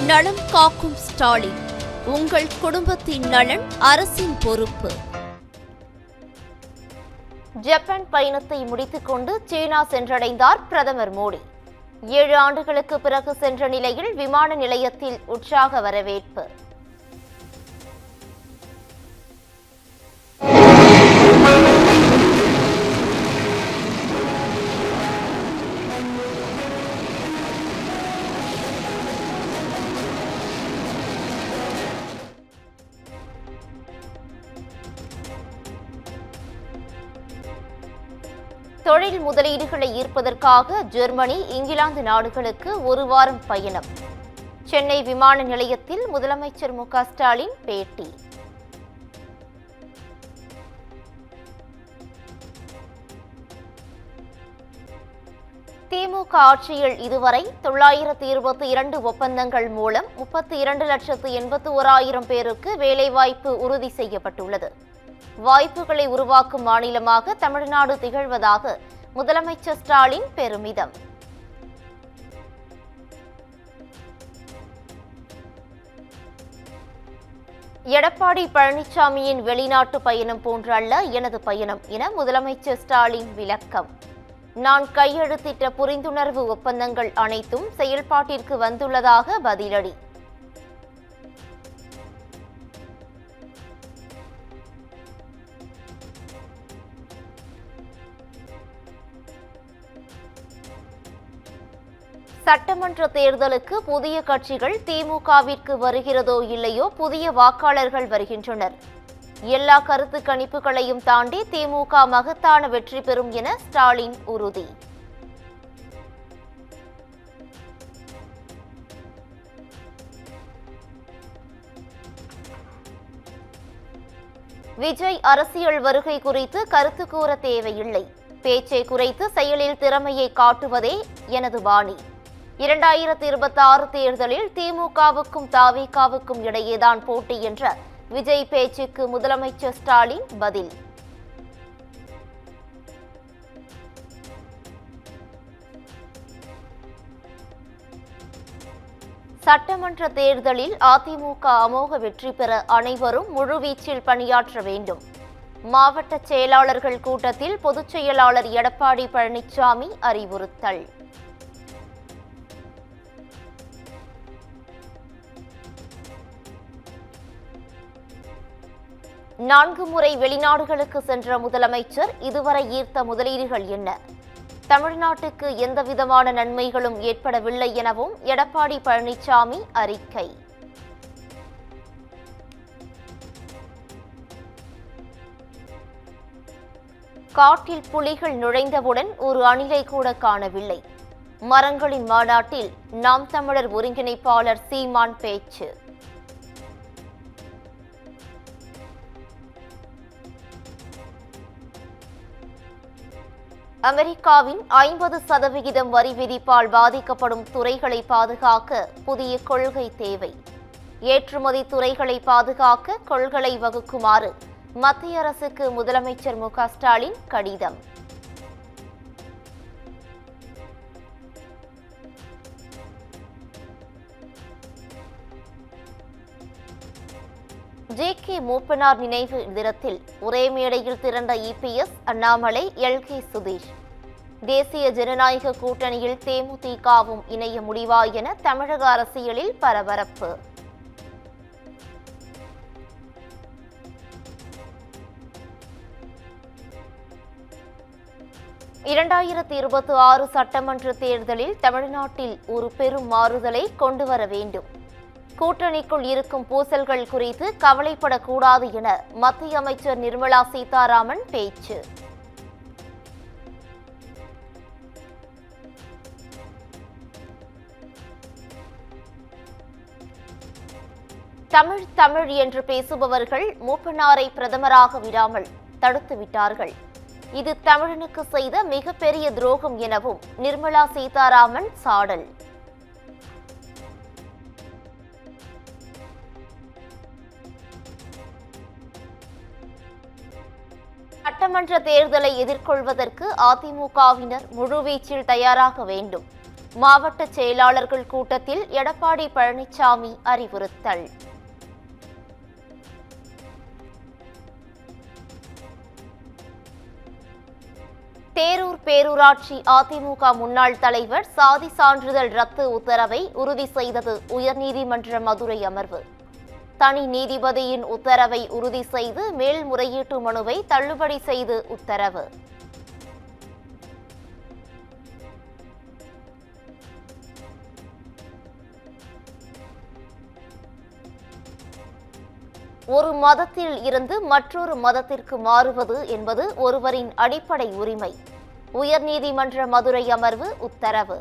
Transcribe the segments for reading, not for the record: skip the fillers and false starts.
நலம் காக்கும் ஸ்டாலின். உங்கள் குடும்பத்தின் நலன் அரசின் பொறுப்பு. ஜப்பான் பயணத்தை முடித்துக் கொண்டு சீனா சென்றடைந்தார் பிரதமர் மோடி. 7 ஆண்டுகளுக்கு பிறகு சென்ற நிலையில் விமான நிலையத்தில் உற்சாக வரவேற்பு. தொழில் முதலீடுகளை ஈர்ப்பதற்காக ஜெர்மனி, இங்கிலாந்து நாடுகளுக்கு 1 வாரம் பயணம். சென்னை விமான நிலையத்தில் முதலமைச்சர் மு க ஸ்டாலின் பேட்டி. திமுக ஆட்சியில் இதுவரை 922 ஒப்பந்தங்கள் மூலம் 32,81,000 பேருக்கு வேலைவாய்ப்பு உறுதி செய்யப்பட்டுள்ளது. வாய்ப்புகளை உருவாக்கும் மாநிலமாக தமிழ்நாடு திகழ்வதாக முதலமைச்சர் ஸ்டாலின் பெருமிதம். எடப்பாடி பழனிசாமியின் வெளிநாட்டு பயணம் போன்றல்ல எனது பயணம் என முதலமைச்சர் ஸ்டாலின் விளக்கம். நான் கையெழுத்திட்ட புரிந்துணர்வு ஒப்பந்தங்கள் அனைத்தும் செயல்பாட்டிற்கு வந்துள்ளதாக பதிலடி. சட்டமன்ற தேர்தலுக்கு புதிய கட்சிகள் திமுகவிற்கு வருகிறதோ இல்லையோ புதிய வாக்காளர்கள் வருகின்றனர். எல்லா கருத்து கணிப்புகளையும் தாண்டி திமுக மகத்தான வெற்றி பெறும் என ஸ்டாலின் உறுதி. விஜய் அரசியல் வருகை குறித்து கருத்து கூற தேவையில்லை. பேச்சை குறைத்து செயலில் திறமையை காட்டுவதே எனது பாணி. 2026 தேர்தலில் திமுகவுக்கும் தவிகவுக்கும் இடையேதான் போட்டி என்ற விஜய் பேச்சுக்கு முதலமைச்சர் ஸ்டாலின் பதில். சட்டமன்ற தேர்தலில் அதிமுக அமோக வெற்றி பெற அனைவரும் முழுவீச்சில் பணியாற்ற வேண்டும். மாவட்ட செயலாளர்கள் கூட்டத்தில் பொதுச் செயலாளர் எடப்பாடி பழனிசாமி அறிவுறுத்தல். நான்கு முறை வெளிநாடுகளுக்கு சென்ற முதலமைச்சர் இதுவரை ஈர்த்த முதலீடுகள் என்ன? தமிழ்நாட்டுக்கு எந்தவிதமான நன்மைகளும் ஏற்படவில்லை எனவும் எடப்பாடி பழனிசாமி அறிக்கை. காட்டில் புலிகள் நுழைந்தவுடன் ஒரு அணிலை கூட காணவில்லை. மரங்களின் மாநாட்டில் நாம் தமிழர் ஒருங்கிணைப்பாளர் சீமான் பேச்சு. அமெரிக்காவின் 50% வரி விதிப்பால் பாதிக்கப்படும் துறைகளை பாதுகாக்க புதிய கொள்கை தேவை. ஏற்றுமதி துறைகளை பாதுகாக்க கொள்கை வகுக்குமாறு மத்திய அரசுக்கு முதலமைச்சர் மு க ஸ்டாலின் கடிதம். ஜே.கே. மூப்பனார் நினைவு தினத்தில் ஒரே மேடையில் திரண்ட இபிஎஸ், அண்ணாமலை, எல்.கே. சுதீஷ். தேசிய ஜனநாயக கூட்டணியில் தேமுதிகவும் இணைய முடிவா என தமிழக அரசியலில் பரபரப்பு. (2026) சட்டமன்ற தேர்தலில் தமிழ்நாட்டில் ஒரு பெரும் மாறுதலை கொண்டுவர வேண்டும். கூட்டணிக்குள் இருக்கும் பூசல்கள் குறித்து கவலைப்படக்கூடாது என மத்திய அமைச்சர் நிர்மலா சீதாராமன் பேச்சு. தமிழ் தமிழ் என்று பேசுபவர்கள் மூப்பனாரை பிரதமராக விடாமல் தடுத்துவிட்டார்கள். இது தமிழனுக்கு செய்த மிகப்பெரிய துரோகம் எனவும் நிர்மலா சீதாராமன் சாடல். சட்டமன்ற தேர்தலை எதிர்கொள்வதற்கு அதிமுகவினர் முழுவீச்சில் தயாராக வேண்டும். மாவட்ட செயலாளர்கள் கூட்டத்தில் எடப்பாடி பழனிசாமி அறிவுறுத்தல். தேரூர் பேரூராட்சி அதிமுக முன்னாள் தலைவர் சாதி சான்றிதழ் ரத்து உத்தரவை உறுதி செய்தது உயர்நீதிமன்ற மதுரை அமர்வு. தனி நீதிபதியின் உத்தரவை உறுதி செய்து மேல்முறையீட்டு மனுவை தள்ளுபடி செய்து உத்தரவு. ஒரு மதத்தில் இருந்து மற்றொரு மதத்திற்கு மாறுவது என்பது ஒருவரின் அடிப்படை உரிமை. உயர்நீதிமன்ற மதுரை அமர்வு உத்தரவு.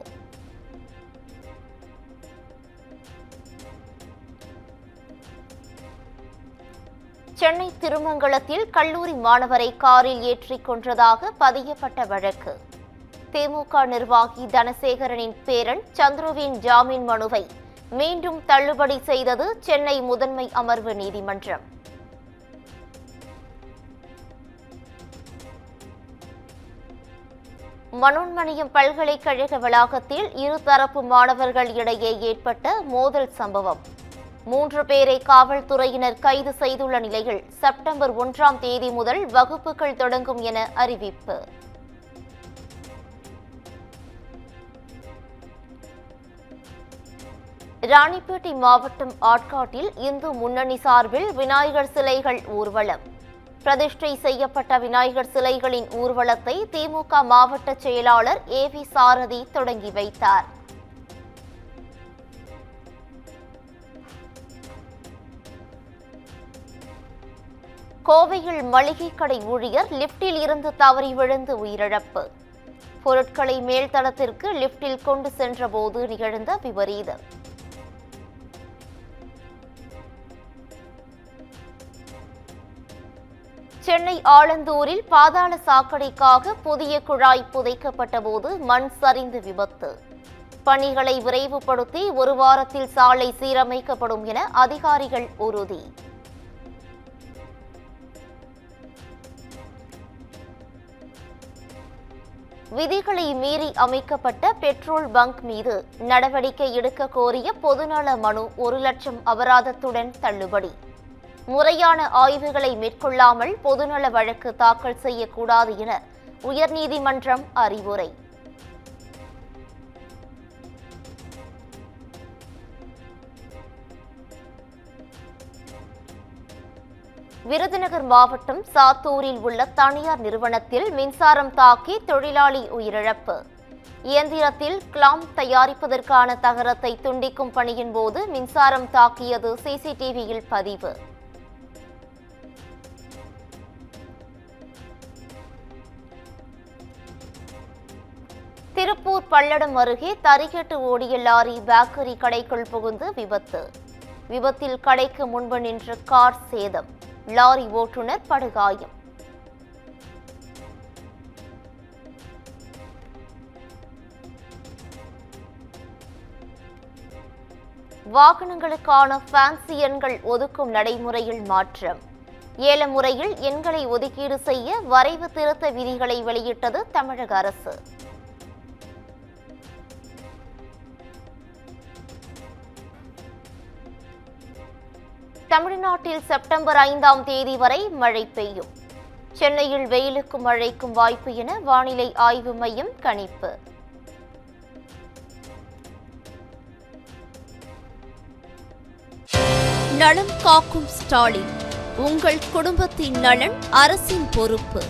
சென்னை திருமங்கலத்தில் கல்லூரி மாணவரை காரில் ஏற்றிக் கொன்றதாக பதியப்பட்ட வழக்கு. திமுக நிர்வாகி தனசேகரனின் பேரன் சந்துருவின் ஜாமீன் மனுவை மீண்டும் தள்ளுபடி செய்தது சென்னை முதன்மை அமர்வு நீதிமன்றம். மனோன்மணியம் பல்கலைக்கழக வளாகத்தில் இருதரப்பு மாணவர்கள் இடையே ஏற்பட்ட மோதல் சம்பவம். 3 பேரை காவல்துறையினர் கைது செய்துள்ள நிலையில் செப்டம்பர் 1ஆம் தேதி முதல் வகுப்புகள் தொடங்கும் என அறிவிப்பு. ராணிப்பேட்டை மாவட்டம் ஆட்காட்டில் இந்து முன்னணி சார்பில் விநாயகர் சிலைகள் ஊர்வலம். பிரதிஷ்டை செய்யப்பட்ட விநாயகர் சிலைகளின் ஊர்வலத்தை திமுக மாவட்ட செயலாளர் ஏவி சாரதி தொடங்கி வைத்தார். கோவையில் மளிகை கடை ஊழியர் லிப்டில் இருந்து தவறி விழுந்து உயிரிழப்பு. பொருட்களை மேல்தளத்திற்கு லிப்டில் கொண்டு சென்றபோது நிகழ்ந்த விபரீதம். சென்னை ஆலந்தூரில் பாதாள சாக்கடைக்காக புதிய குழாய் புதைக்கப்பட்ட போது மண் சரிந்து விபத்து. பணிகளை விரைவுபடுத்தி 1 வாரத்தில் சாலை சீரமைக்கப்படும் என அதிகாரிகள் உறுதி. விதிகளை மீறி அமைக்கப்பட்ட பெட்ரோல் பங்க் மீது நடவடிக்கை எடுக்க கோரிய பொதுநல மனு 1 லட்சம் அபராதத்துடன் தள்ளுபடி. முறையான ஆய்வுகளை மேற்கொள்ளாமல் பொதுநல வழக்கு தாக்கல் செய்யக்கூடாது என உயர்நீதிமன்றம் அறிவுரை. விருதுநகர் மாவட்டம் சாத்தூரில் உள்ள தனியார் நிறுவனத்தில் மின்சாரம் தாக்கி தொழிலாளி உயிரிழப்பு. இயந்திரத்தில் கிளாம் தயாரிப்பதற்கான தகரத்தை துண்டிக்கும் பணியின் போது மின்சாரம் தாக்கியது சிசிடிவியில் பதிவு. திருப்பூர் பல்லடம் அருகே தறிகெட்டு ஓடிய லாரி பேக்கரி கடைக்குள் புகுந்து விபத்து. விபத்தில் கடைக்கு முன்பு நின்ற கார் சேதம். லாரி ஓட்டுநர் படுகாயம். வாகனங்களுக்கான ஃபேன்சி எண்கள் ஒதுக்கும் நடைமுறையில் மாற்றம். ஏல முறையில் எண்களை ஒதுக்கீடு செய்ய வரைவு திருத்த விதிகளை வெளியிட்டது தமிழக அரசு. தமிழ்நாட்டில் செப்டம்பர் 5ஆம் தேதி வரை மழை பெய்யும். சென்னையில் வெயிலுக்கும் மழைக்கும் வாய்ப்பு என வானிலை ஆய்வு மையம் கணிப்பு. நலம் காக்கும் ஸ்டாலின். உங்கள் குடும்பத்தின் நலன் அரசின் பொறுப்பு.